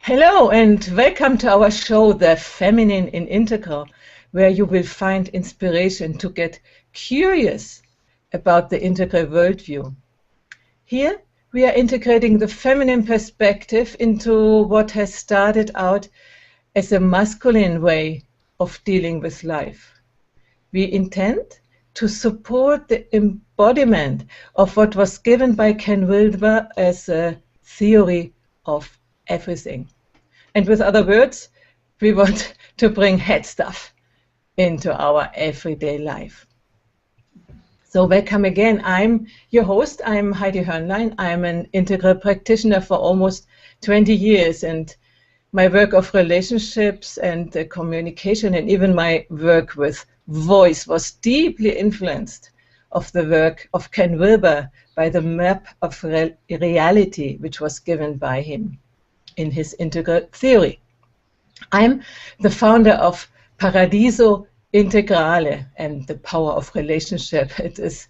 Hello and welcome to our show, The Feminine in Integral, where you will find inspiration to get curious about the integral worldview. Here we are integrating the feminine perspective into what has started out as a masculine way of dealing with life. We intend to support the embodiment of what was given by Ken Wilber as a theory of everything. And with other words, we want to bring head stuff into our everyday life. So welcome again. I'm your host. I'm Heidi Hornlein. I'm an integral practitioner for almost 20 years, and my work of relationships and communication and even my work with voice was deeply influenced of the work of Ken Wilber by the map of reality which was given by him in his integral theory. I'm the founder of Paradiso Integrale and the power of relationship. It is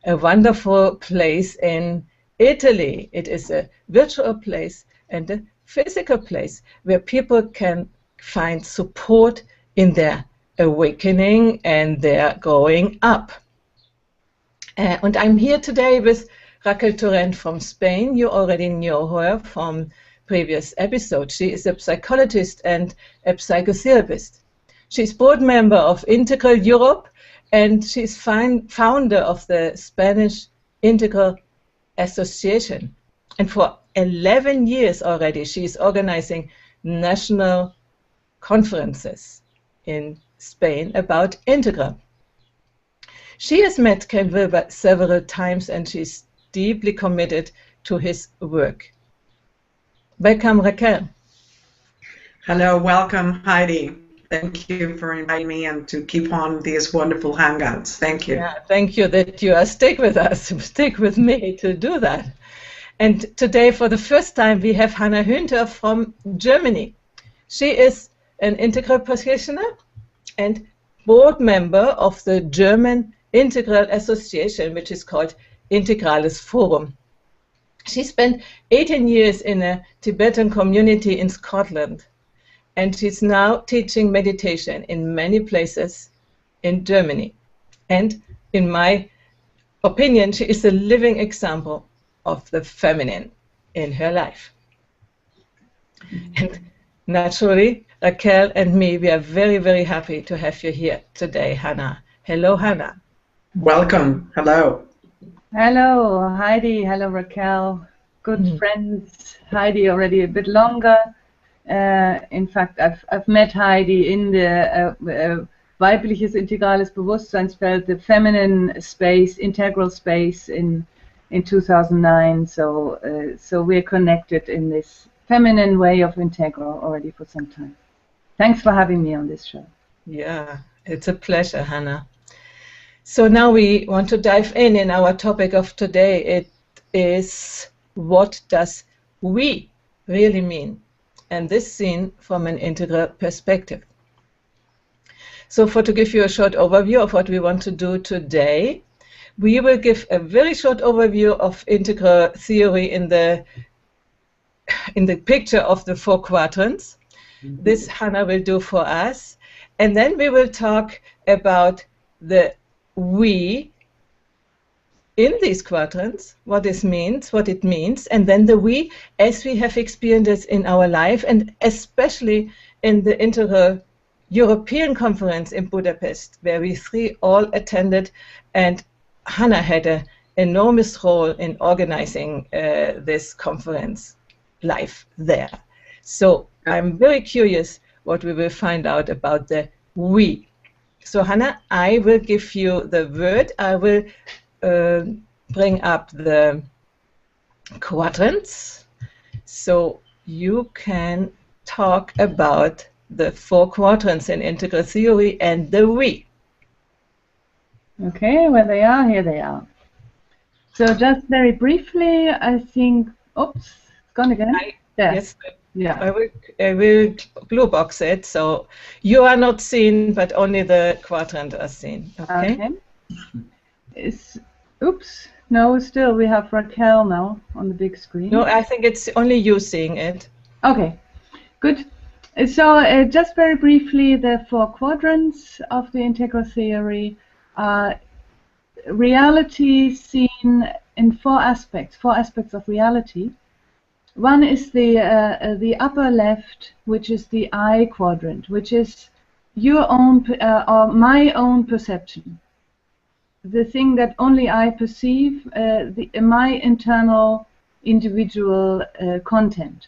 a wonderful place in Italy. It is a virtual place and a physical place where people can find support in their awakening and their growing up. And I'm here today with Raquel Torrent from Spain. You already know her from previous episodes. She is a psychologist and a psychotherapist. She's board member of Integral Europe, and she's founder of the Spanish Integral Association. And for 11 years already, she's organizing national conferences in Spain about integral. She has met Ken Wilber several times, and she's deeply committed to his work. Welcome, Raquel. Hello, welcome, Heidi. Thank you for inviting me and to keep on these wonderful hangouts. Thank you. Yeah, thank you that you are stick with us, stick with me to do that. And today, for the first time, we have Hanna Huendorf from Germany. She is an integral practitioner and board member of the German Integral Association, which is called Integrales Forum. She spent 18 years in a Tibetan community in Scotland, and she's now teaching meditation in many places in Germany. And in my opinion, she is a living example of the feminine in her life. And naturally, Raquel and me, we are very, very happy to have you here today, Hanna. Hello, Hanna. Welcome. Hello. Hello, Heidi. Hello, Raquel. Good friends. Heidi already a bit longer. In fact, I've met Heidi in the weibliches integrales Bewusstseinsfeld, the feminine space, integral space in 2009. So we're connected in this feminine way of integral already for some time. Thanks for having me on this show. Yeah, it's a pleasure, Hanna. So now we want to dive in our topic of today. It is, what does we really mean? And this seen from an integral perspective. So to give you a short overview of what we want to do today, we will give a very short overview of integral theory in the picture of the 4 quadrants. Mm-hmm. This Hanna will do for us. And then we will talk about the we in these quadrants, what it means, and then the we as we have experienced in our life, and especially in the Integral European Conference in Budapest, where we 3 all attended, and Hanna had an enormous role in organizing this conference live there. So I'm very curious what we will find out about the we. So Hanna, I will give you the word. I will bring up the quadrants so you can talk about the 4 quadrants in integral theory and the we. Okay, where they are, here they are. So just very briefly, I think, oops, it's gone again. Yes, yeah. I will glue box it, so you are not seen, but only the quadrant are seen. Okay. Oops, no, still we have Raquel now on the big screen. No, I think it's only you seeing it. Okay, Good. So just very briefly, the 4 quadrants of the integral theory are reality seen in 4 aspects of reality. One is the upper left, which is the I quadrant, which is your own or my own perception. The thing that only I perceive, my internal individual content.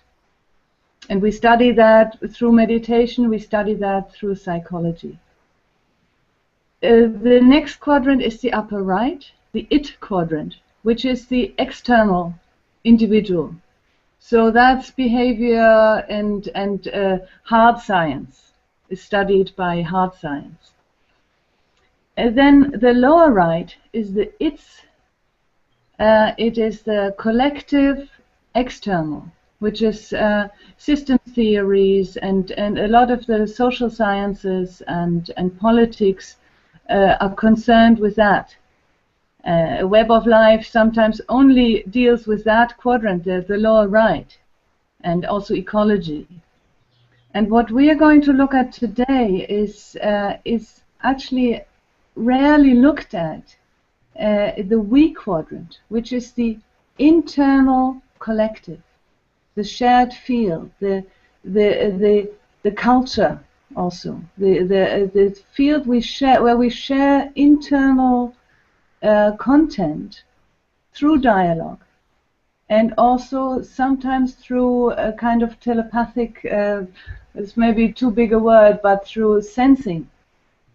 And we study that through meditation, we study that through psychology. The next quadrant is the upper right, the it quadrant, which is the external individual. So that's behavior and hard science, is studied by hard science. And then the lower right is the it's. It is the collective external, which is system theories and a lot of the social sciences and politics are concerned with that. A web of life sometimes only deals with that quadrant, the lower right, and also ecology. And what we are going to look at today is actually rarely looked at, the WE-Quadrant, which is the internal collective, the shared field, the culture also, the field we share, where we share internal content through dialogue, and also sometimes through a kind of telepathic, it's maybe too big a word, but through sensing.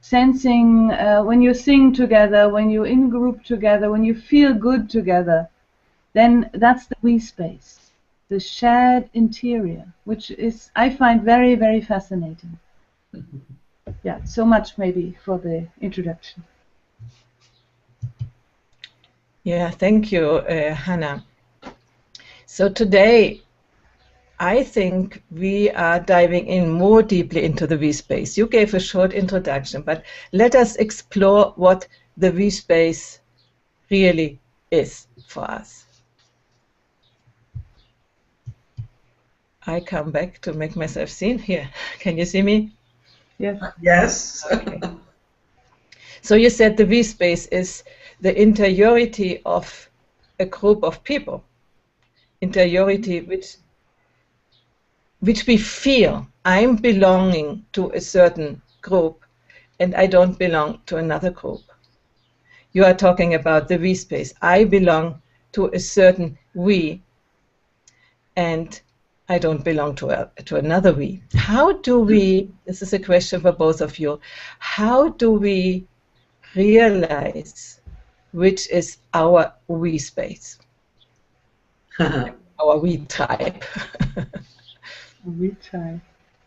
Sensing when you sing together, when you in group together, when you feel good together, then that's the we space, the shared interior, which is, I find, very, very fascinating. Yeah, so much maybe for the introduction. Yeah, thank you, Hanna. So today, I think we are diving in more deeply into the V-space. You gave a short introduction, but let us explore what the V-space really is for us. I come back to make myself seen here. Can you see me? Yes. Yes. Okay. So you said the V-space is the interiority of a group of people. Interiority which we feel. I'm belonging to a certain group and I don't belong to another group. You are talking about the V-space. I belong to a certain we and I don't belong to another we. How do we, this is a question for both of you, how do we realize which is our we space, our we tribe? We try.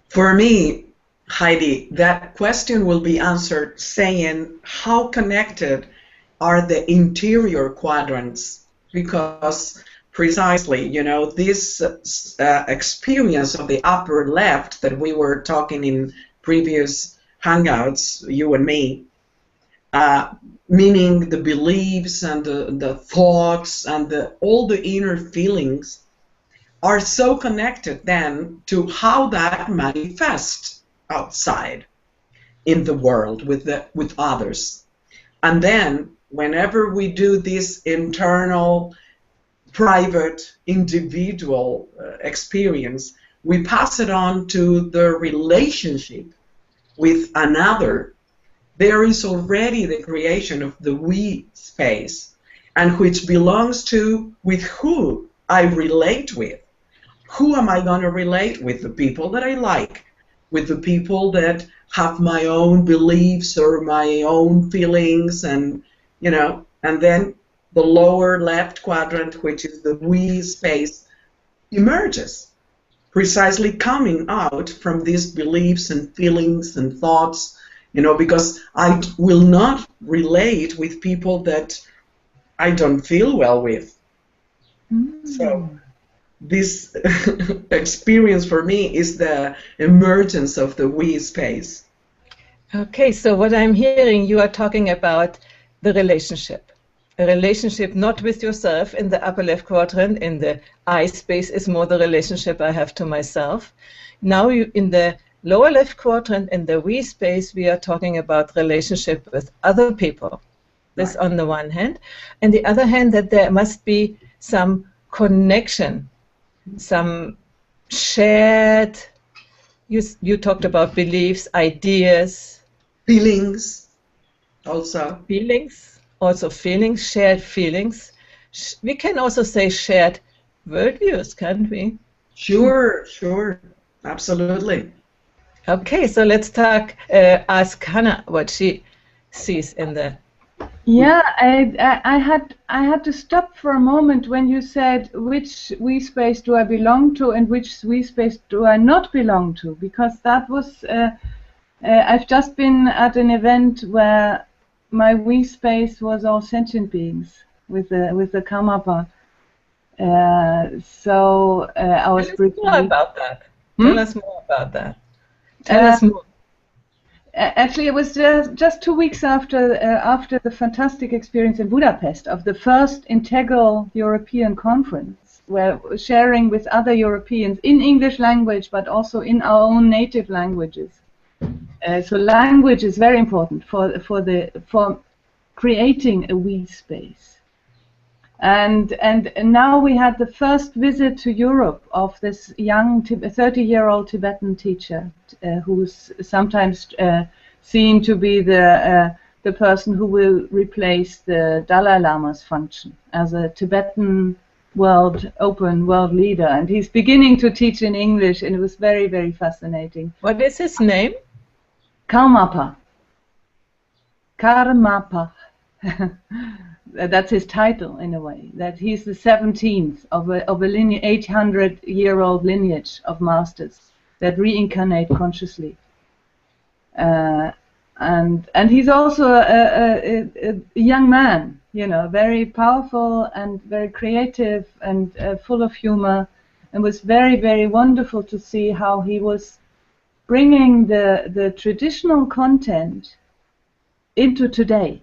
For me, Heidi, that question will be answered saying how connected are the interior quadrants, because precisely, you know, this experience of the upper left that we were talking in previous hangouts, you and me, meaning the beliefs and the thoughts and all the inner feelings are so connected then to how that manifests outside in the world with others. And then whenever we do this internal, private, individual experience, we pass it on to the relationship with another. There is already the creation of the we space, and which belongs to with who I relate with. Who am I going to relate with? The people that I like, with the people that have my own beliefs or my own feelings, and you know, and then the lower left quadrant, which is the we space, emerges, precisely coming out from these beliefs and feelings and thoughts, you know, because I will not relate with people that I don't feel well with. So this experience for me is the emergence of the we space. Okay, so what I'm hearing, you are talking about the relationship, a relationship not with yourself in the upper left quadrant. In the I space is more the relationship I have to myself. Now in the lower left quadrant, in the we space, we are talking about relationship with other people. This on the one hand. And the other hand, that there must be some connection, some shared, you talked about beliefs, ideas. Feelings also. Feelings, shared feelings. We can also say shared worldviews, can't we? Sure, absolutely. Okay, so let's ask Hanna what she sees in the... Yeah, I had to stop for a moment when you said which we space do I belong to and which we space do I not belong to, because that was I've just been at an event where my we space was all sentient beings with the Karmapa. So I was Tell us more about that. Tell us more about that. Tell us more. Actually, it was just 2 weeks after the fantastic experience in Budapest of the first integral European conference, where sharing with other Europeans in English language, but also in our own native languages. So language is very important for creating a we space. And now we had the first visit to Europe of this young 30-year-old Tibetan teacher who's sometimes seen to be the person who will replace the Dalai Lama's function as a Tibetan open world leader. And he's beginning to teach in English, and it was very, very fascinating. What is his name? Karmapa. Karmapa. That's his title, in a way. That he's the 17th of a 800-year-old lineage of masters that reincarnate consciously, and he's also a young man, you know, very powerful and very creative and full of humor, and was very, very wonderful to see how he was bringing the traditional content into today.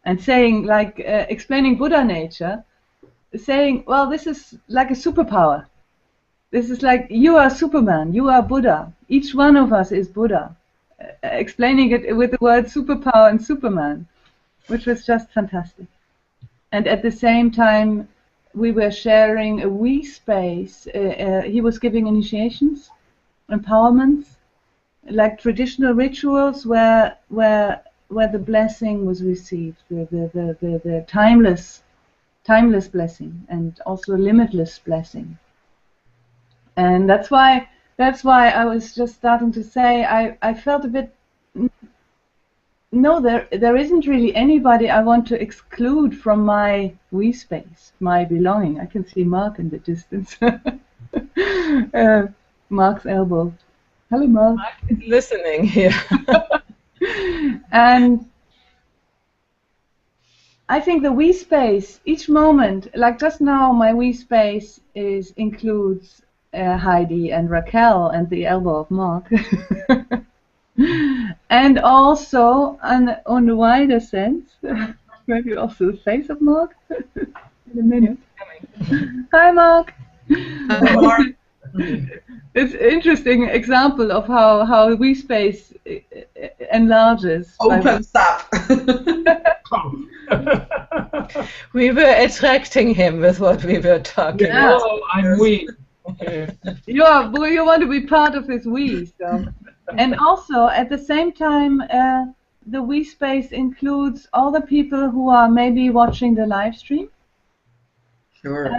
And saying, like, explaining Buddha nature, saying, well, this is like a superpower. This is like, you are Superman, you are Buddha. Each one of us is Buddha. Explaining it with the word superpower and Superman, which was just fantastic. And at the same time, we were sharing a we space. He was giving initiations, empowerments, like traditional rituals where the blessing was received, the timeless blessing, and also limitless blessing. And that's why I was just starting to say I felt a bit, no, there isn't really anybody I want to exclude from my we space, my belonging. I can see Mark in the distance. Mark's elbow. Hello, Mark. Mark is listening here. And I think the we space, each moment, like just now, my we space includes Heidi and Raquel and the elbow of Mark, and also on the wider sense, maybe also the face of Mark. In a minute. Hi, Mark. Hi, Mark. It's an interesting example of how we space enlarges. Opens up. We were attracting him with what we were talking about. Oh, I'm we. You want to be part of this we. So. And also, at the same time, the we space includes all the people who are maybe watching the live stream. Sure.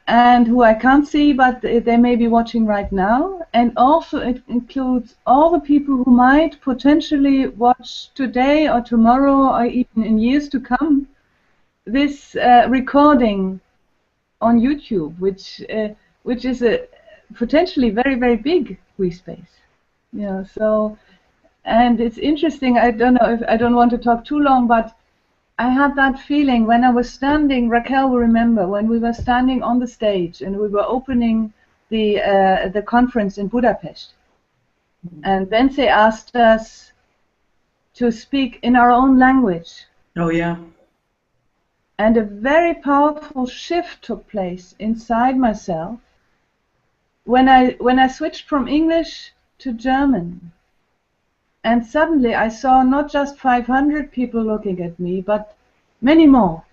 And who I can't see, but they may be watching right now. And also it includes all the people who might potentially watch today or tomorrow or even in years to come this recording on YouTube, which is a potentially very, very big we space. Yeah. So, and it's interesting. I don't know if I don't want to talk too long, but I had that feeling when I was standing. Raquel will remember when we were standing on the stage and we were opening the conference in Budapest, and Bence asked us to speak in our own language. Oh yeah. And a very powerful shift took place inside myself when I switched from English to German. And suddenly I saw not just 500 people looking at me, but many more.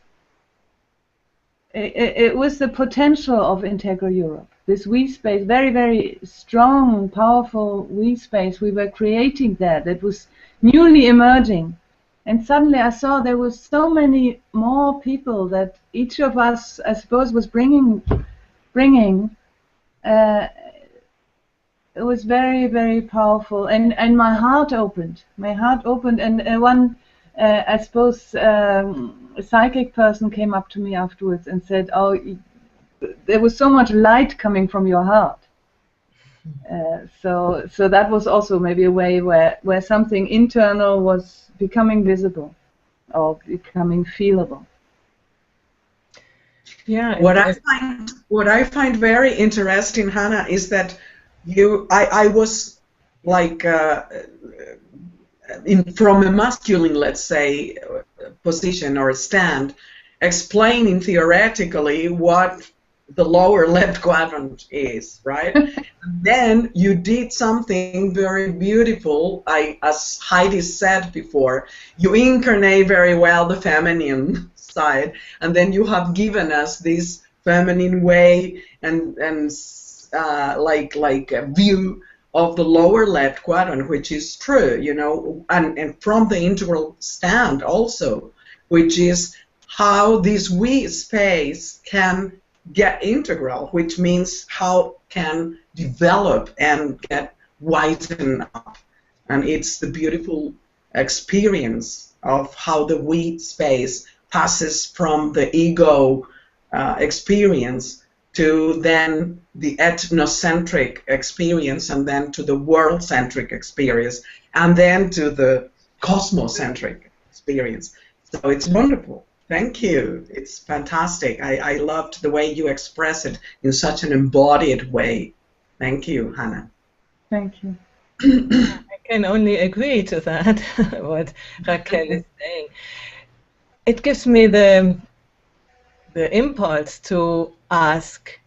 It was the potential of Integral Europe. This we space, very, very strong, powerful we space we were creating there, that was newly emerging. And suddenly I saw there were so many more people that each of us, I suppose, was bringing. It was very, very powerful, and my heart opened. My heart opened, and one, I suppose, a psychic person came up to me afterwards and said, "Oh, there was so much light coming from your heart." So that was also maybe a way where something internal was becoming visible or becoming feelable. Yeah. What I find very interesting, Hanna, is that I was like from a masculine, let's say, position or stand, explaining theoretically what the lower left quadrant is, right? Then you did something very beautiful. As Heidi said before, you incarnate very well the feminine side, and then you have given us this feminine way and like a view of the lower left quadrant, which is true, you know, and from the integral stand also, which is how this we space can get integral, which means how can develop and get widened up. And it's the beautiful experience of how the we space passes from the ego experience to then the ethnocentric experience, and then to the world-centric experience, and then to the cosmocentric experience. So it's wonderful. Thank you. It's fantastic. I loved the way you express it in such an embodied way. Thank you, Hanna. Thank you. I can only agree to that, what Raquel is saying. It gives me the impulse to ask,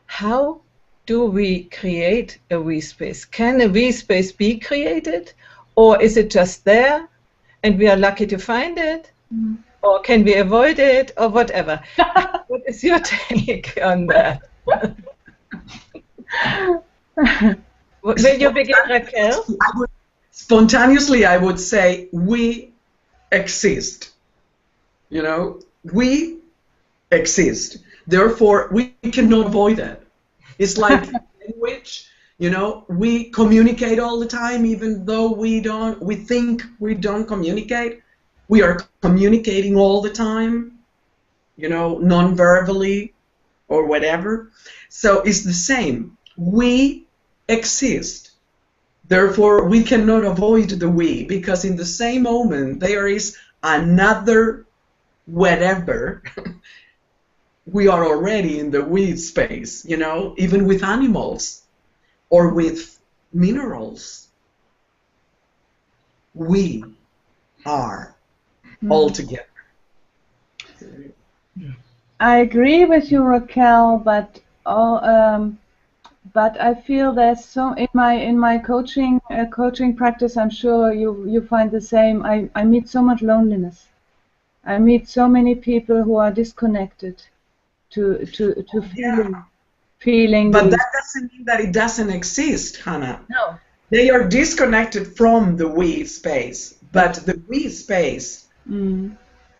how do we create a we space? Can a we space be created, or is it just there and we are lucky to find it? Mm. Or can we avoid it, or whatever? What is your take on that? Will you begin, Raquel? Spontaneously, I would say we exist. You know, we exist. Therefore, we cannot avoid it. It's like language. You know, we communicate all the time, even though we think we don't communicate. We are communicating all the time, you know, non-verbally or whatever. So it's the same. We exist. Therefore, we cannot avoid the we, because in the same moment there is another whatever. We are already in the we space, you know, even with animals or with minerals. We are all together. I agree with you, Raquel, but I feel there's so in my coaching practice. I'm sure you find the same. I meet so much loneliness. I meet so many people who are disconnected to feeling. But that doesn't mean that it doesn't exist, Hanna. No. They are disconnected from the we space, but the we space,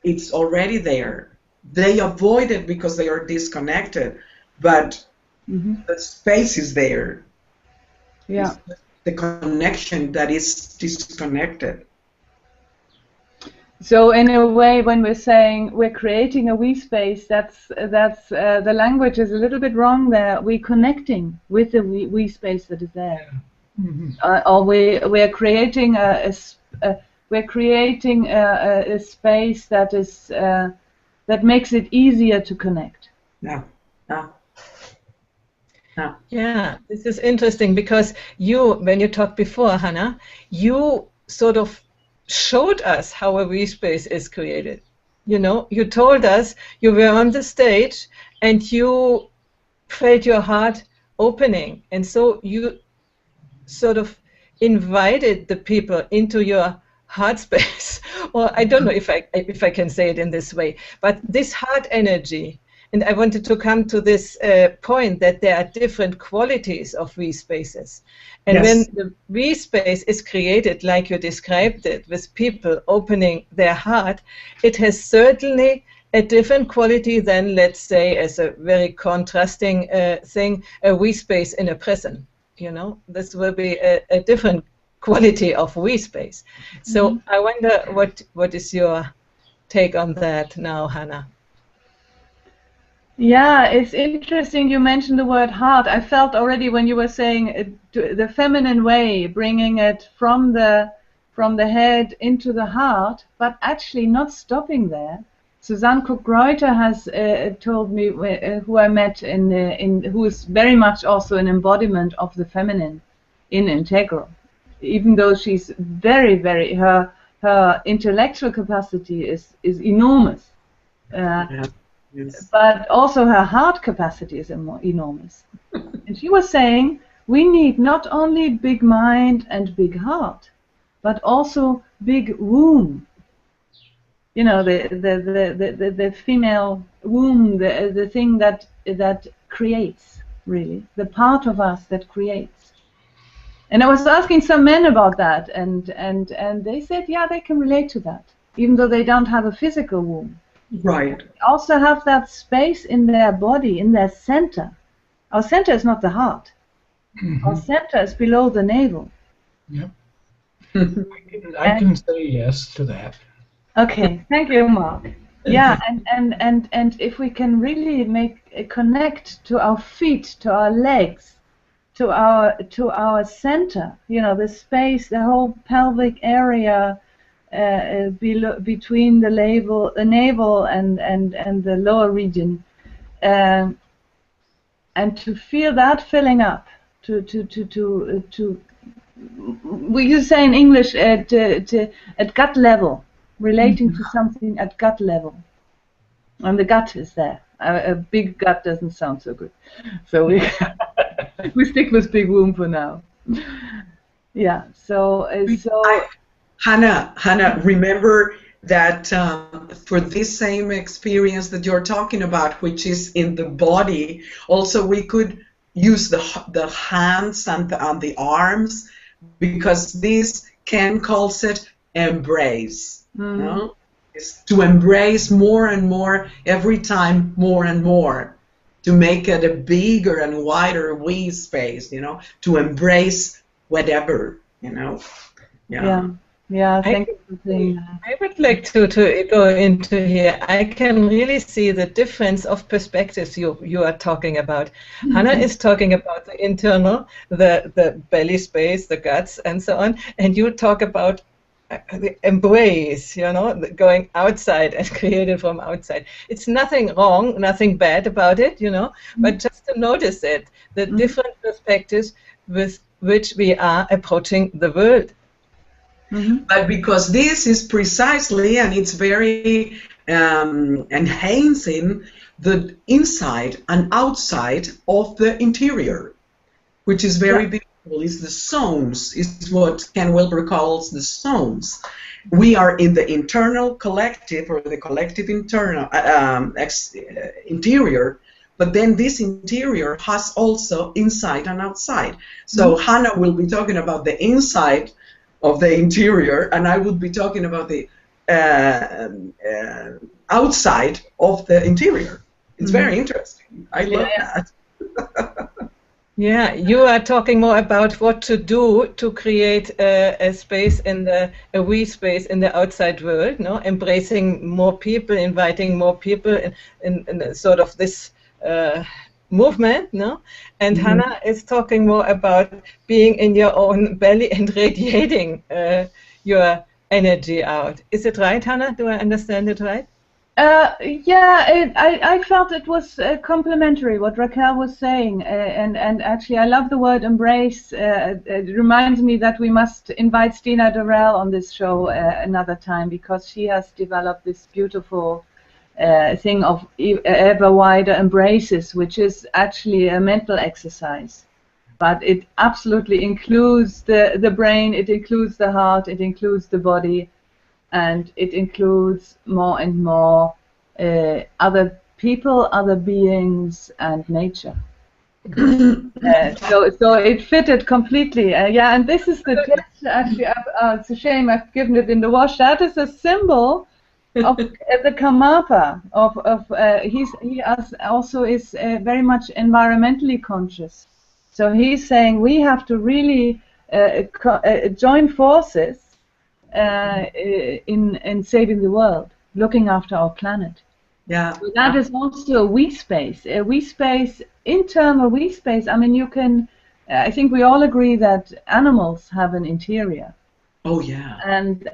it's already there. They avoid it because they are disconnected, but the space is there. Yeah. It's the connection that is disconnected. So in a way, when we're saying we're creating a we space, that's the language is a little bit wrong there. We're connecting with the we space that is there, or we're creating a space that is that makes it easier to connect. Yeah. Yeah, this is interesting because when you talked before, Hanna, you sort of showed us how a we space is created. You know, you told us you were on the stage and you felt your heart opening, and so you sort of invited the people into your heart space. Or I don't know if I can say it in this way, but this heart energy. And I wanted to come to this point that there are different qualities of V spaces. And when the V space is created like you described it, with people opening their heart, it has certainly a different quality than, let's say, as a very contrasting thing, a V space in a prison. You know, this will be a different quality of V space. So I wonder what is your take on that now, Hanna? Yeah, it's interesting you mentioned the word heart. I felt already when you were saying the feminine way, bringing it from the head into the heart, but actually not stopping there. Suzanne Cook-Reuter has told me, who I met who is very much also an embodiment of the feminine in Integral, even though she's very, very, her intellectual capacity is enormous. But also her heart capacity is enormous. And she was saying we need not only big mind and big heart, but also big womb. You know, the female womb, the thing that creates, really, the part of us that creates. And I was asking some men about that, and they said, yeah, they can relate to that, even though they don't have a physical womb. Right. They also have that space in their body, in their center. Our center is not the heart. Our center is below the navel. Yep. I can say yes to that. Okay, thank you, Mark. Yeah, and if we can really connect to our feet, to our legs, to our center, you know, the space, the whole pelvic area. Between the navel and the lower region, and to feel that filling up, we use say in English at gut level, relating to something at gut level, and the gut is there. A big gut doesn't sound so good, so we stick with big womb for now. Yeah. So. Hanna, remember that for this same experience that you're talking about, which is in the body, also we could use the hands and the arms, because this Ken calls it embrace. You know? It's to embrace more and more every time, more and more, to make it a bigger and wider we space. You know, to embrace whatever. You know. Yeah. Yeah, thank you for saying that. I would like to go into here. I can really see the difference of perspectives you are talking about. Hanna is talking about the internal, the belly space, the guts, and so on, and you talk about the embrace, you know, going outside and created from outside. It's nothing wrong, nothing bad about it, you know, but just to notice it, the different perspectives with which we are approaching the world. But because this is precisely, and it's very enhancing the inside and outside of the interior, which is very beautiful. Is the zones, is what Ken Wilber calls the zones. We are in the internal collective, or the collective internal interior, but then this interior has also inside and outside. So Hanna will be talking about the inside of the interior, and I would be talking about the outside of the interior. It's very interesting. I love that. Yeah, you are talking more about what to do to create a space a we space in the outside world, no? Embracing more people, inviting more people in sort of this movement, no? And Hanna is talking more about being in your own belly and radiating your energy out. Is it right, Hanna? Do I understand it right? Yeah, I felt it was complementary what Raquel was saying, and actually I love the word embrace. It reminds me that we must invite Stina Dorel on this show another time, because she has developed this beautiful thing of ever wider embraces, which is actually a mental exercise. But it absolutely includes the brain, it includes the heart, it includes the body, and it includes more and more other people, other beings, and nature. So it fitted completely. Yeah, and this is the test. Actually, it's a shame I've given it in the wash. That is a symbol of the Karmapa. He also is very much environmentally conscious. So he's saying we have to really join forces in saving the world, looking after our planet. Yeah. So that is also a we space. A we space, internal we space. I mean, you can. I think we all agree that animals have an interior. Oh yeah.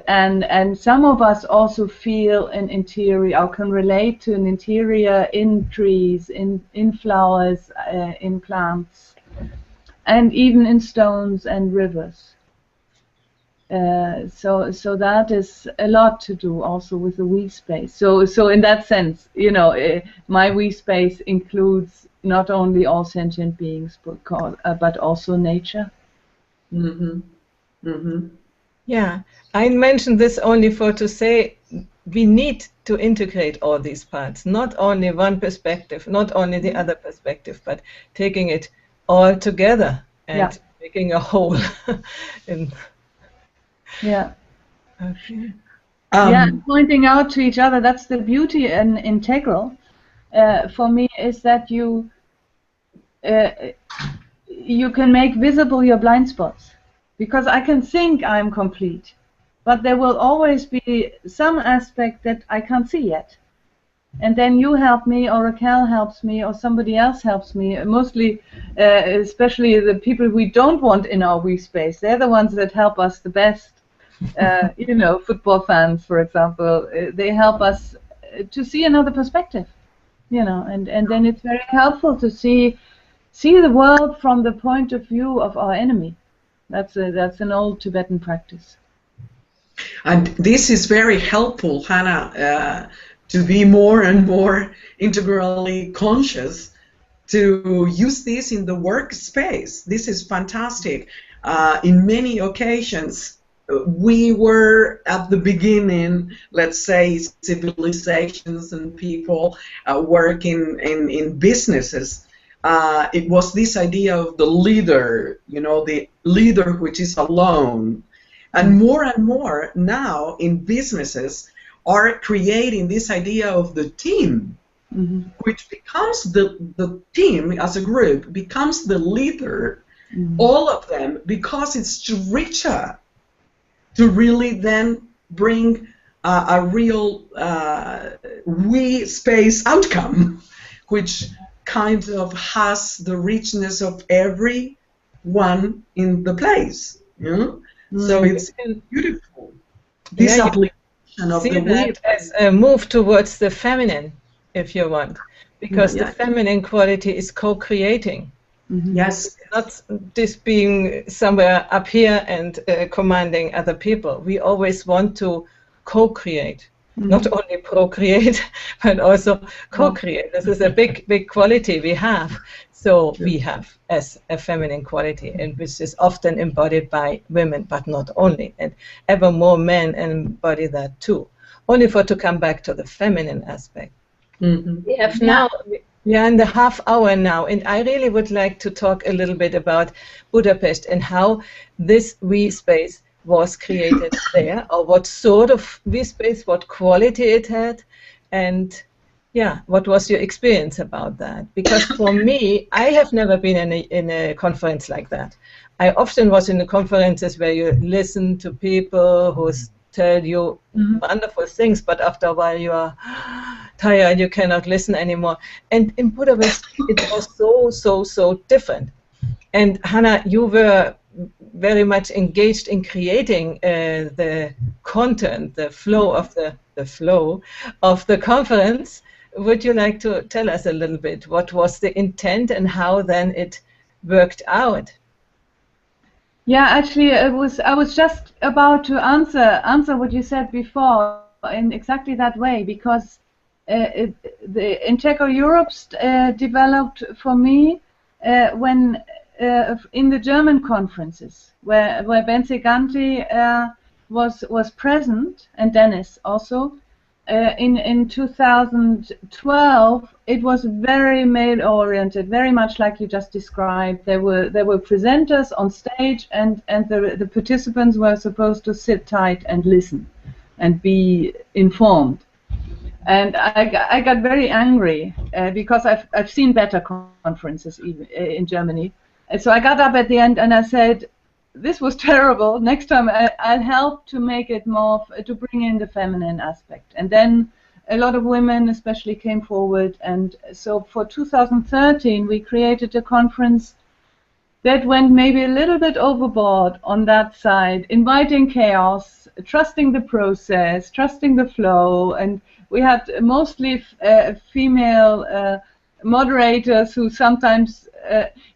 And some of us also feel an interior, or can relate to an interior in trees, in flowers, in plants, and even in stones and rivers. So that is a lot to do also with the we space. So in that sense, you know, my we space includes not only all sentient beings, but also nature. Mm-hmm. Mm-hmm. Yeah, I mentioned this only to say we need to integrate all these parts, not only one perspective, not only the other perspective, but taking it all together and making a whole. Yeah. Okay. Pointing out to each other, that's the beauty in integral. For me, is that you can make visible your blind spots, because I can think I'm complete, but there will always be some aspect that I can't see yet. And then you help me, or Raquel helps me, or somebody else helps me. Mostly, especially the people we don't want in our we space, they're the ones that help us the best. You know, football fans, for example, they help us to see another perspective. You know, and then it's very helpful to see the world from the point of view of our enemy. That's an old Tibetan practice. And this is very helpful, Hanna, to be more and more integrally conscious, to use this in the workspace. This is fantastic. In many occasions, we were at the beginning, let's say, civilizations and people working in businesses. It was this idea of the leader, you know, the leader which is alone. And more now in businesses are creating this idea of the team, which becomes the team as a group, becomes the leader, all of them, because it's richer to really then bring a real we space outcome, which kind of has the richness of everyone in the place. You know? So it's beautiful. This application of the we as a move towards the feminine, if you want, because the feminine quality is co-creating. Yes. Not just being somewhere up here and commanding other people. We always want to co-create, not only procreate, but also co-create. This is a big quality we have. So we have as a feminine quality, and which is often embodied by women, but not only. And ever more men embody that too. Only to come back to the feminine aspect. We have now. We are in the half hour now, and I really would like to talk a little bit about Budapest and how this we space was created there, or what sort of we space, what quality it had, and what was your experience about that? Because for me, I have never been in a conference like that. I often was in the conferences where you listen to people who tell you wonderful things, but after a while you are tired, you cannot listen anymore. And in Budapest, it was so different. And Hanna, you were very much engaged in creating the content, the flow of the conference. Would you like to tell us a little bit what was the intent and how then it worked out? Yeah, actually, I was just about to answer what you said before in exactly that way, because the Integral Europe developed for me when in the German conferences where Bence Ganti was present, and Dennis also. In 2012, it was very male-oriented, very much like you just described. There were presenters on stage, and the participants were supposed to sit tight and listen, and be informed. And I got very angry because I've seen better conferences even in Germany. And so I got up at the end and I said, this was terrible. Next time I'll help to make it more, to bring in the feminine aspect. And then a lot of women especially came forward. And so for 2013, we created a conference that went maybe a little bit overboard on that side, inviting chaos, trusting the process, trusting the flow. And we had mostly female moderators who sometimes,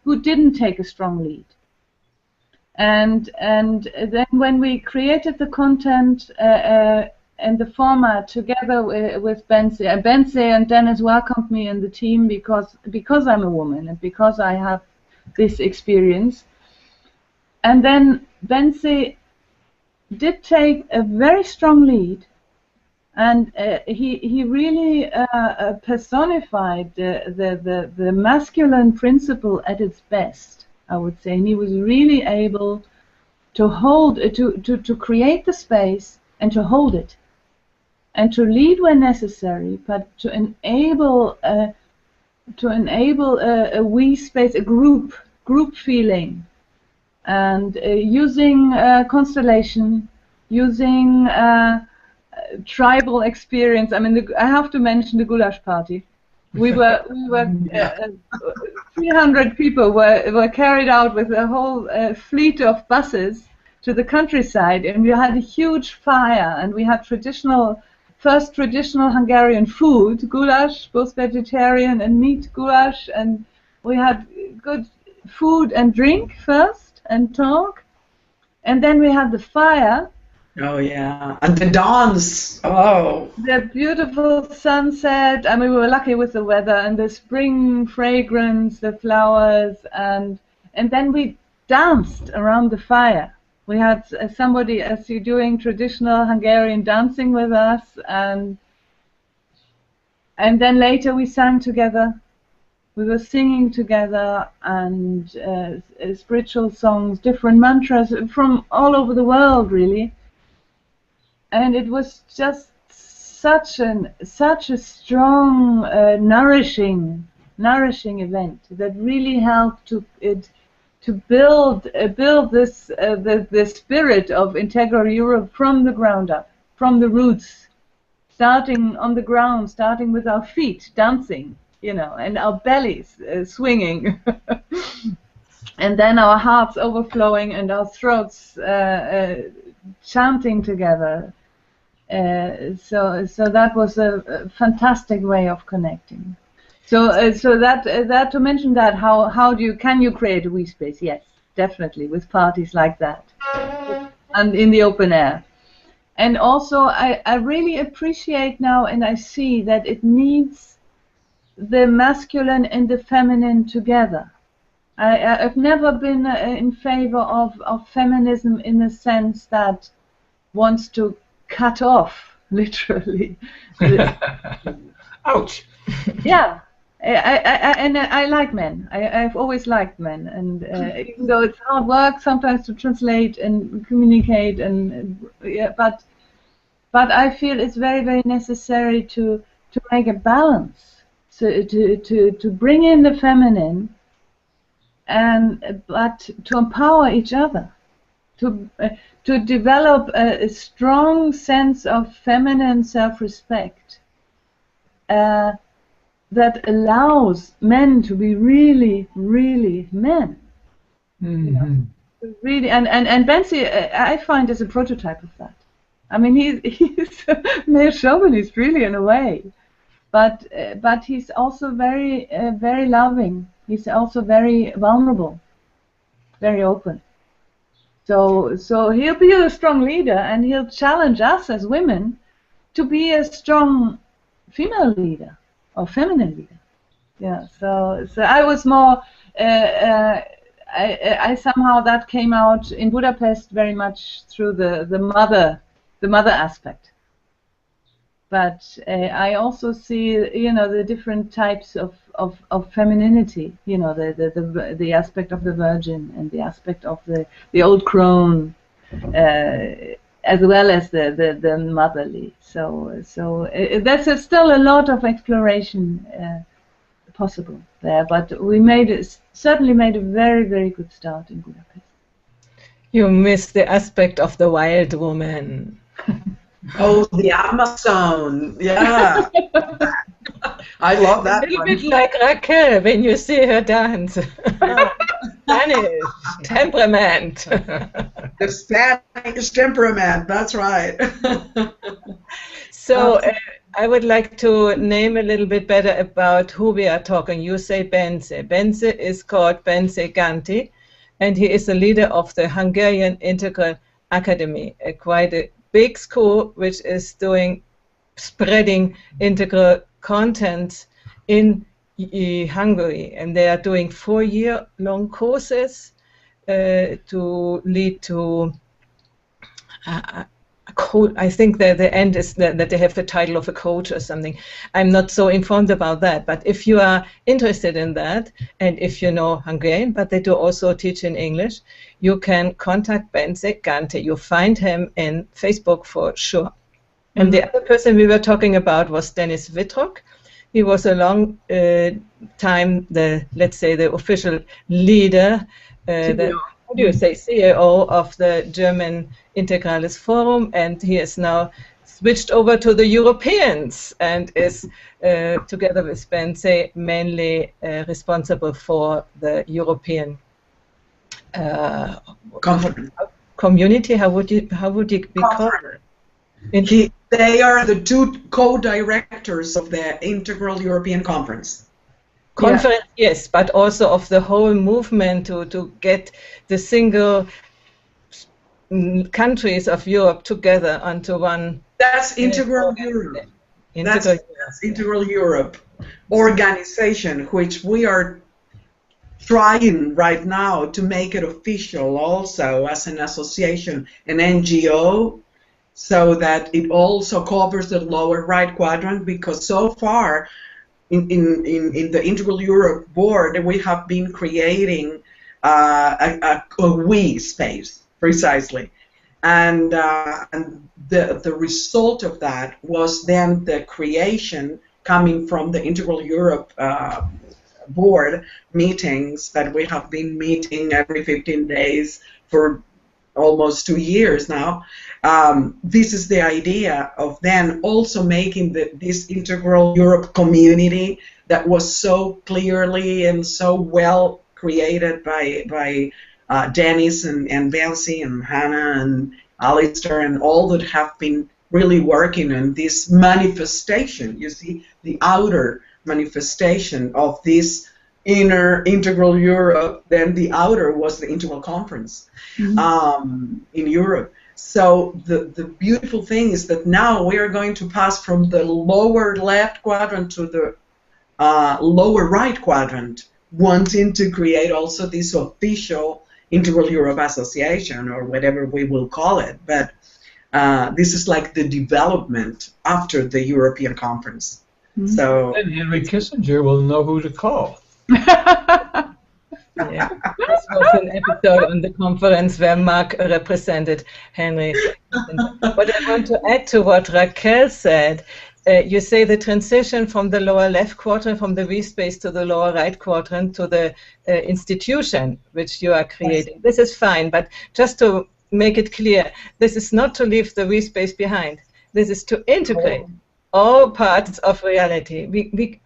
who didn't take a strong lead. And then when we created the content and the format together with Bence and Dennis welcomed me in the team because I'm a woman and because I have this experience. And then Bence did take a very strong lead, and he really personified the masculine principle at its best, I would say. And he was really able to hold, to create the space and to hold it, and to lead when necessary, but to enable a we space, a group feeling, and using constellation, using tribal experience. I mean, I have to mention the goulash party. We were 300 people were carried out with a whole fleet of buses to the countryside, and we had a huge fire, and we had first traditional Hungarian food, goulash, both vegetarian and meat goulash, and we had good food and drink first and talk, and then we had the fire. Oh yeah, and the dance. Oh, the beautiful sunset. I mean, we were lucky with the weather and the spring fragrance, the flowers, and then we danced around the fire. We had somebody doing traditional Hungarian dancing with us, and then later we sang together. We were singing together, and spiritual songs, different mantras from all over the world, really. And it was just such a strong, nourishing event that really helped to build this the spirit of Integral Europe from the ground up, from the roots, starting on the ground, starting with our feet dancing, and our bellies swinging, and then our hearts overflowing and our throats chanting together. So that was a fantastic way of connecting. So that to mention that, can you create a WE-Space? Yes, definitely, with parties like that, and in the open air. And also I really appreciate now, and I see that it needs the masculine and the feminine together. I've never been in favor of feminism in the sense that wants to cut off, literally. Ouch. Yeah. I like men. I've always liked men, and even though it's hard work sometimes to translate and communicate, but I feel it's very, very necessary to make a balance, to bring in the feminine, but to empower each other, to develop a strong sense of feminine self-respect. That allows men to be really, really men. Mm-hmm. really, and Benzi, I find, is a prototype of that. I mean, he's a male chauvinist, really, in a way, but he's also very very loving. He's also very vulnerable, very open. So he'll be a strong leader, and he'll challenge us as women to be a strong female leader or feminine leader. Yeah. So I was more. I somehow that came out in Budapest very much through the mother aspect. But I also see, you know, the different types of femininity. You know, the aspect of the virgin and the aspect of the old crone, as well as the motherly. So there's still a lot of exploration possible there, but we certainly made a very, very good start in Budapest. You missed the aspect of the wild woman. Oh, the Amazon! Yeah, I love that. A little bit like Raquel when you see her dance. Spanish temperament. The Spanish temperament. That's right. So I would like to name a little bit better about who we are talking. You say Bence. Bence is called Bence Ganti, and he is the leader of the Hungarian Integral Academy, quite a big school which is spreading integral content in Hungary, and they are doing 4-year-long courses to lead to I think that the end is that they have the title of a coach or something. I'm not so informed about that, but if you are interested in that, and if you know Hungarian, but they do also teach in English, you can contact Bence Ganti. You find him in Facebook for sure. Mm-hmm. And the other person we were talking about was Dennis Wittrock. He was a long time let's say the official leader, how do you say, CEO of the German Integralis Forum, and he is now switched over to the Europeans and is, together with Bence, mainly responsible for the European community. How would you be called? They are the two co-directors of the Integral European Conference. Conference, yeah. Yes, but also of the whole movement to get the single countries of Europe together onto one. That's Integral Europe. That's Integral Europe organization, which we are trying right now to make it official also as an association, an NGO, so that it also covers the lower right quadrant, because so far in the Integral Europe board, we have been creating a we space, precisely. And the result of that was then the creation, coming from the Integral Europe board meetings that we have been meeting every 15 days for almost 2 years now. This is the idea of then also making this Integral Europe community that was so clearly and so well created by Dennis and Bence and Hanna and Alistair and all that have been really working on this manifestation. You see, the outer manifestation of this inner Integral Europe, then the outer was the Integral Conference in Europe. So the beautiful thing is that now we are going to pass from the lower left quadrant to the lower right quadrant, wanting to create also this official Integral Europe Association, or whatever we will call it. But this is like the development after the European Conference. So then Henry Kissinger will know who to call. Yeah, this was an episode on the conference where Mark represented Henry. What I want to add to what Raquel said, you say the transition from the lower left quadrant, from the V space to the lower right quadrant to the institution which you are creating. This is fine, but just to make it clear, this is not to leave the V space behind. This is to integrate all parts of reality. We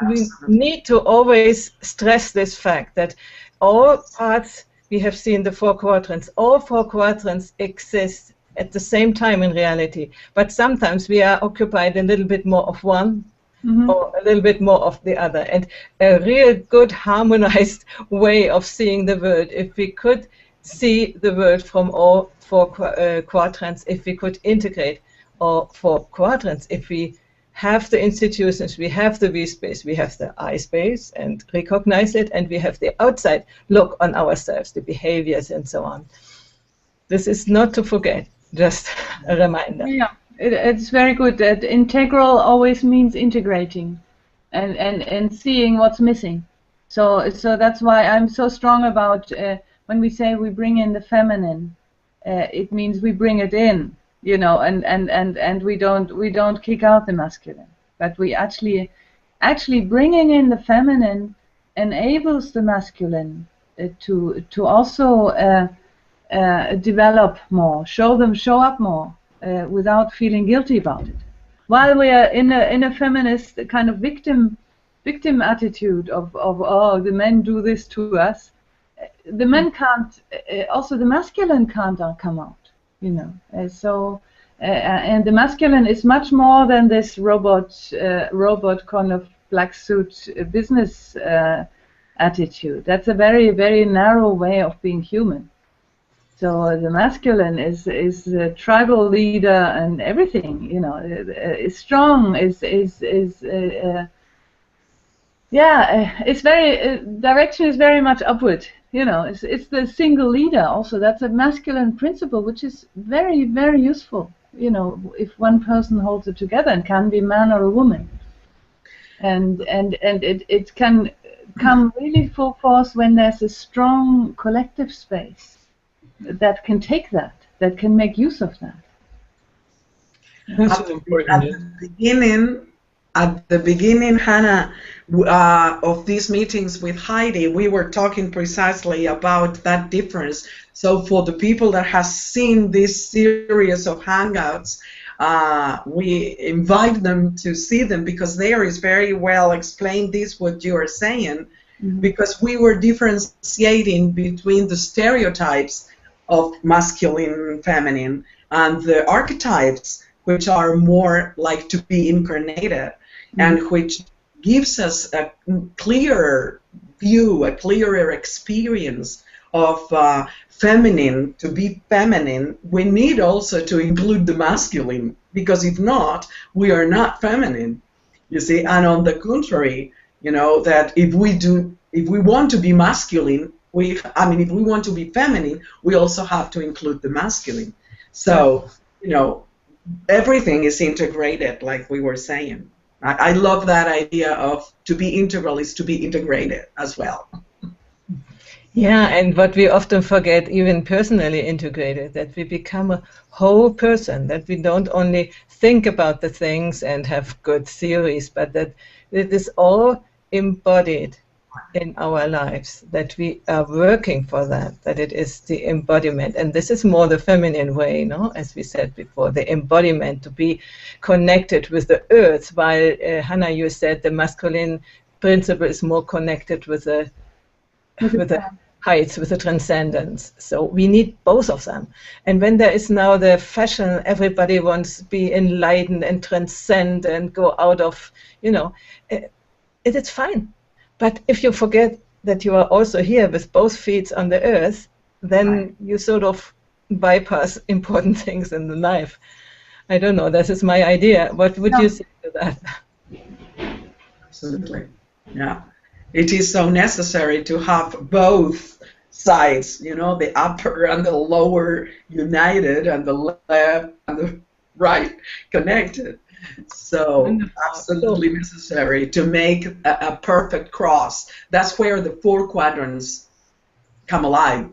need to always stress this fact that all parts we have seen the 4 quadrants. All 4 quadrants exist at the same time in reality, but sometimes we are occupied a little bit more of one or a little bit more of the other. And a real good harmonized way of seeing the world, if we could see the world from all 4 quadrants, if we could integrate all 4 quadrants, if we have the institutions, we have the V space, we have the I space and recognize it, and we have the outside look on ourselves, the behaviors and so on. This is not to forget, just a reminder. Yeah, it's very good. That integral always means integrating and seeing what's missing. So that's why I'm so strong about when we say we bring in the feminine, it means we bring it in, you know, and we don't kick out the masculine, but we actually bringing in the feminine enables the masculine to also develop more, show up more without feeling guilty about it. While we are in a feminist kind of victim attitude of oh, the men do this to us, the men can't, also the masculine can't come out, you know. And the masculine is much more than this robot kind of black suit business attitude. That's a very, very narrow way of being human. So the masculine is a tribal leader and everything, you know, is strong, it's very, direction is very much upward, you know, it's the single leader also. That's a masculine principle, which is very, very useful, you know, if one person holds it together, and can be a man or a woman. And it can come really full force when there's a strong collective space that can take that can make use of that. That's important. At the beginning, Hanna, of these meetings with Heidi, we were talking precisely about that difference. So for the people that has seen this series of Hangouts, we invite them to see them, because there is very well explained this, what you are saying, because we were differentiating between the stereotypes of masculine, feminine, and the archetypes, which are more like to be incarnated, and which gives us a clearer view, a clearer experience of feminine. To be feminine, we need also to include the masculine, because if not, we are not feminine, you see. And on the contrary, you know, that if we want to be masculine, if we want to be feminine, we also have to include the masculine. So, you know, everything is integrated, like we were saying. I love that idea of to be integral is to be integrated as well. Yeah, and what we often forget, even personally integrated, that we become a whole person, that we don't only think about the things and have good theories, but that it is all embodied in our lives, that we are working for that it is the embodiment. And this is more the feminine way, no? As we said before, the embodiment, to be connected with the earth, while Hanna, you said the masculine principle is more connected with the heights, with the transcendence. So we need both of them. And when there is now the fashion, everybody wants to be enlightened and transcend and go out of, you know, it's fine. But if you forget that you are also here with both feet on the earth, then you sort of bypass important things in the life. I don't know, this is my idea. What would you say to that? Absolutely. Yeah. It is so necessary to have both sides, you know, the upper and the lower united, and the left and the right connected. So absolutely necessary to make a perfect cross. That's where the 4 quadrants come alive.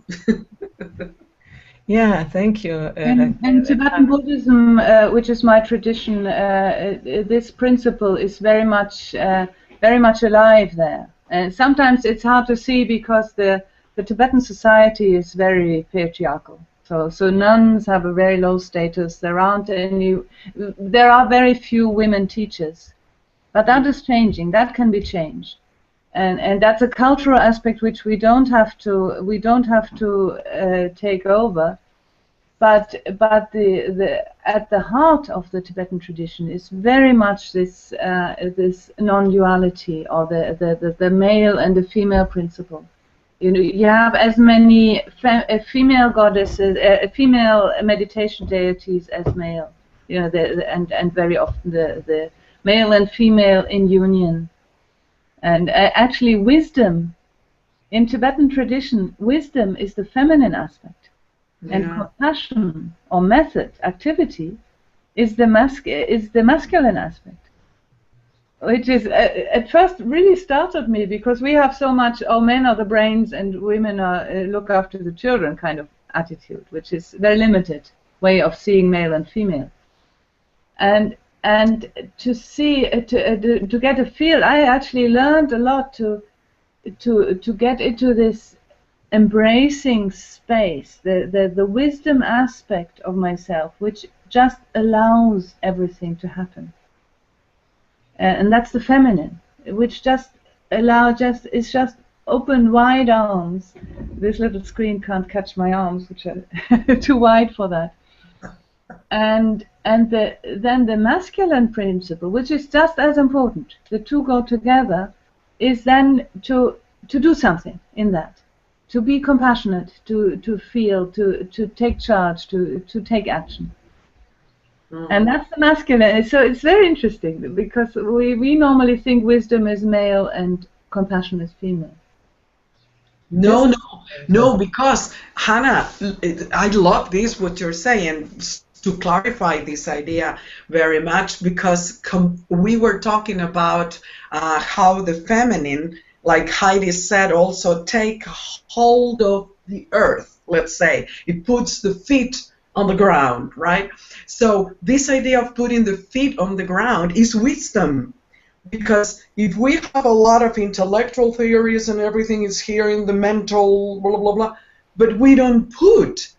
Yeah, thank you. And Tibetan Buddhism, which is my tradition, this principle is very much alive there. And sometimes it's hard to see because the Tibetan society is very patriarchal. So nuns have a very low status. There are very few women teachers, but that is changing. That can be changed. and that's a cultural aspect which we don't have to take over. But at the heart of the Tibetan tradition is very much this this non-duality, or the male and the female principle. You know, you have as many female goddesses, female meditation deities as male. You know, and very often the male and female in union. And actually, wisdom in Tibetan tradition, wisdom is the feminine aspect. Yeah. And compassion or method, activity, is the masculine aspect, which is at first really startled me, because we have so much, oh, men are the brains and women are look after the children kind of attitude, which is very limited way of seeing male and female. And to see to get a feel, I actually learned a lot to get into this embracing space, the wisdom aspect of myself, which just allows everything to happen, and that's the feminine, which just is just open, wide arms. This little screen can't catch my arms, which are too wide for that. And then the masculine principle, which is just as important, the two go together, is then to do something in that. To be compassionate, to feel, to take charge, to take action. And that's the masculine. So it's very interesting, because we normally think wisdom is male and compassion is female. No, because Hanna, I love this, what you're saying, to clarify this idea very much, because we were talking about how the feminine, like Heidi said, also take hold of the earth, let's say. It puts the feet on the ground, right? So this idea of putting the feet on the ground is wisdom. Because if we have a lot of intellectual theories and everything is here in the mental, blah, blah, blah, but we don't put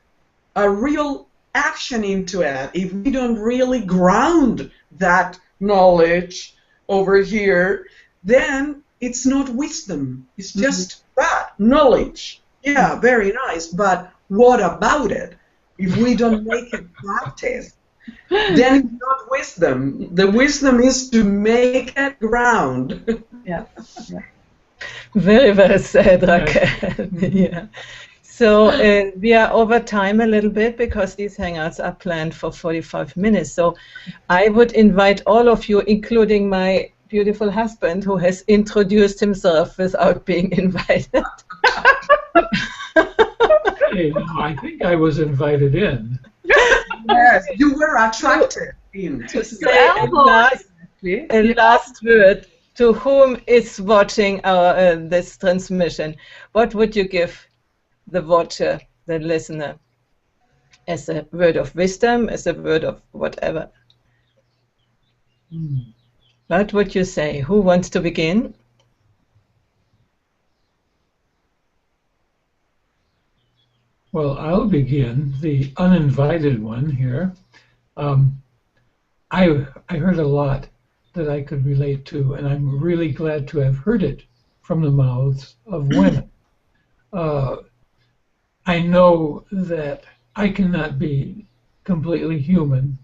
a real action into it, if we don't really ground that knowledge over here, then it's not wisdom. It's just that knowledge. Yeah, very nice. But what about it? If we don't make it practice, then it's not wisdom. The wisdom is to make it ground. Yeah. Very well said, Raquel. Yeah. So we are over time a little bit, because these hangouts are planned for 45 minutes. So I would invite all of you, including my beautiful husband, who has introduced himself without being invited. Hey, no, I think I was invited in. Yes, you were attracted in. To say a last word to whom is watching our this transmission. What would you give the watcher, the listener, as a word of wisdom, as a word of whatever? What would you say? Who wants to begin? Well, I'll begin, the uninvited one here. I heard a lot that I could relate to, and I'm really glad to have heard it from the mouths of women. I know that I cannot be completely human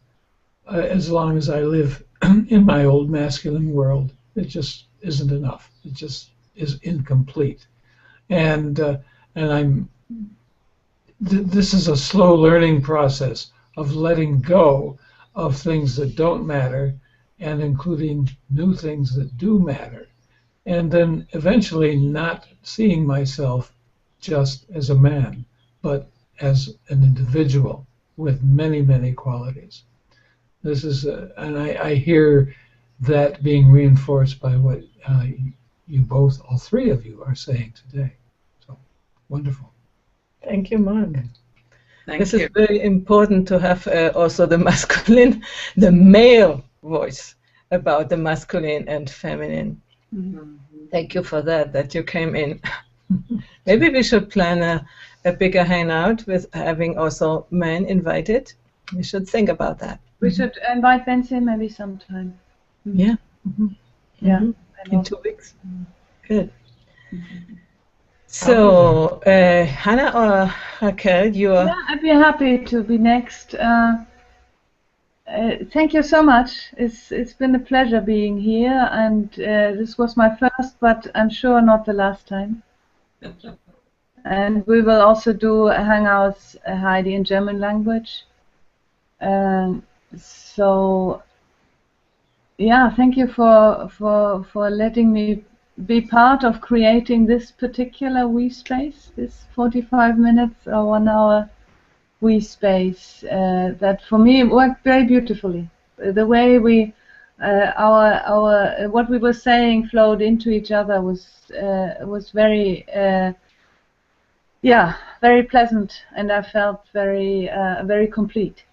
as long as I live in my old masculine world. It just isn't enough. It just is incomplete. And this is a slow learning process of letting go of things that don't matter and including new things that do matter. And then eventually not seeing myself just as a man, but as an individual with many, many qualities. This is, and I hear that being reinforced by what you both, all three of you, are saying today. So, wonderful. Thank you, Mark. This is very important to have also the masculine, the male voice about the masculine and feminine. Thank you for that you came in. Maybe we should plan a bigger hangout with having also men invited. We should think about that. We should invite Benzin maybe sometime. Yeah. Yeah. In 2 weeks. Good. So, Hanna or Raquel, you are... Yeah, I'd be happy to be next. Thank you so much. It's been a pleasure being here, and this was my first, but I'm sure not the last time. And we will also do hangouts, Heidi, in German language. So, yeah, thank you for letting me be part of creating this particular WE space, this 45 minutes or 1 hour WE space that for me worked very beautifully. The way we our what we were saying flowed into each other was very very pleasant, and I felt very complete.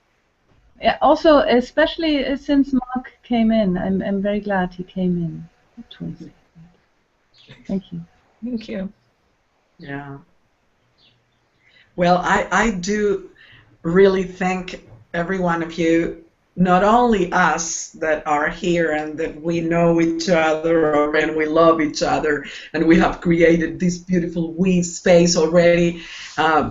Yeah, also, especially since Mark came in, I'm very glad he came in. Thank you. Thank you. Yeah. Well, I do really thank every one of you, not only us that are here and that we know each other and we love each other, and we have created this beautiful WE space already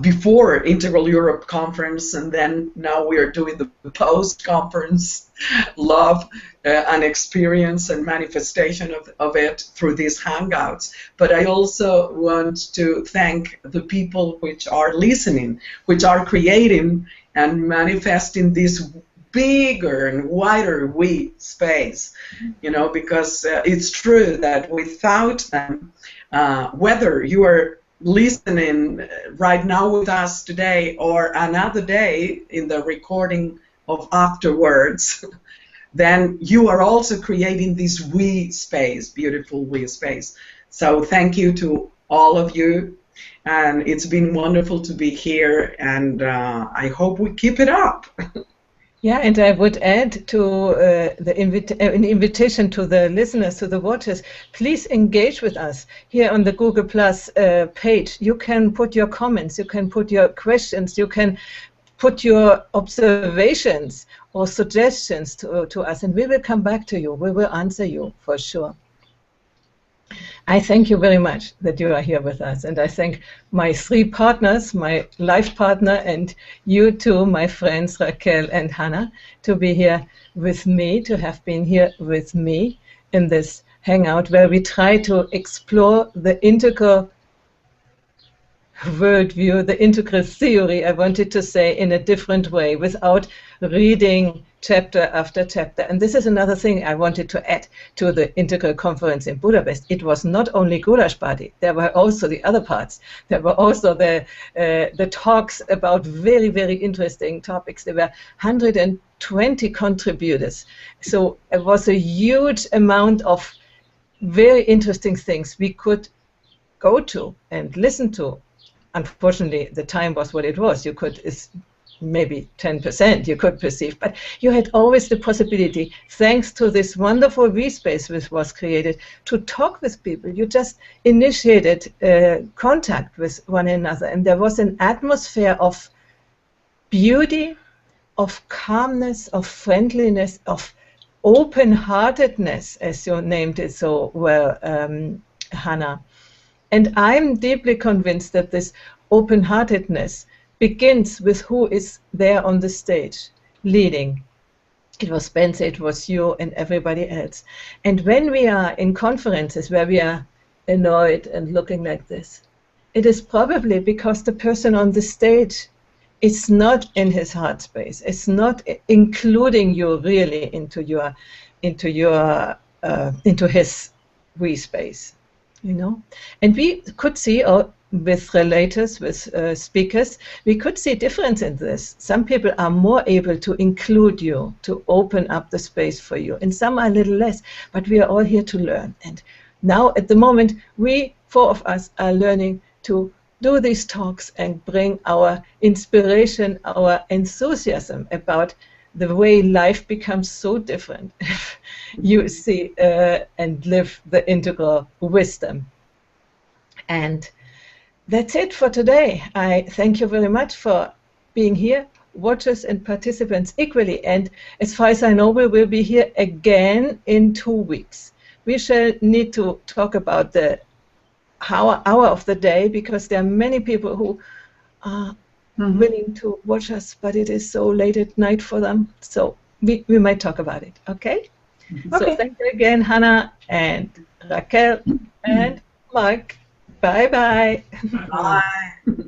before Integral Europe Conference, and then now we are doing the post-conference love and experience and manifestation of it through these hangouts. But I also want to thank the people which are listening, which are creating and manifesting this bigger and wider WE space, you know, because it's true that without them, whether you are listening right now with us today or another day in the recording of afterwards, then you are also creating this WE space, beautiful WE space. So thank you to all of you, and it's been wonderful to be here, and I hope we keep it up. Yeah, and I would add to an invitation to the listeners, to the watchers, please engage with us here on the Google Plus page. You can put your comments, you can put your questions, you can put your observations or suggestions to us, and we will come back to you. We will answer you for sure. I thank you very much that you are here with us, and I thank my 3 partners, my life partner, and you too, my friends Raquel and Hanna, to be here with me, to have been here with me in this hangout where we try to explore the integral worldview, the integral theory, I wanted to say, in a different way, without reading chapter after chapter. And this is another thing I wanted to add to the Integral Conference in Budapest. It was not only Goulash Party, there were also the other parts. There were also the talks about very, very interesting topics. There were 120 contributors. So it was a huge amount of very interesting things we could go to and listen to. Unfortunately, the time was what it was. You could, maybe 10% you could perceive, but you had always the possibility, thanks to this wonderful WE space which was created, to talk with people. You just initiated contact with one another, and there was an atmosphere of beauty, of calmness, of friendliness, of open-heartedness, as you named it so well, Hanna. And I'm deeply convinced that this open-heartedness begins with who is there on the stage, leading. It was Spencer, it was you, and everybody else. And when we are in conferences where we are annoyed and looking like this, it is probably because the person on the stage is not in his heart space. It's not including you really into his WE space. You know, and we could see with relators, with speakers, we could see difference in this. Some people are more able to include you, to open up the space for you, and some are a little less, but we are all here to learn. And now at the moment, we 4 of us are learning to do these talks and bring our inspiration, our enthusiasm about the way life becomes so different if you see and live the integral wisdom. And that's it for today. I thank you very much for being here, watchers and participants equally. And as far as I know, we will be here again in 2 weeks. We shall need to talk about the hour of the day, because there are many people who are willing to watch us, but it is so late at night for them. So we might talk about it, okay? So thank you again, Hanna and Raquel and Mark. Bye-bye. Bye.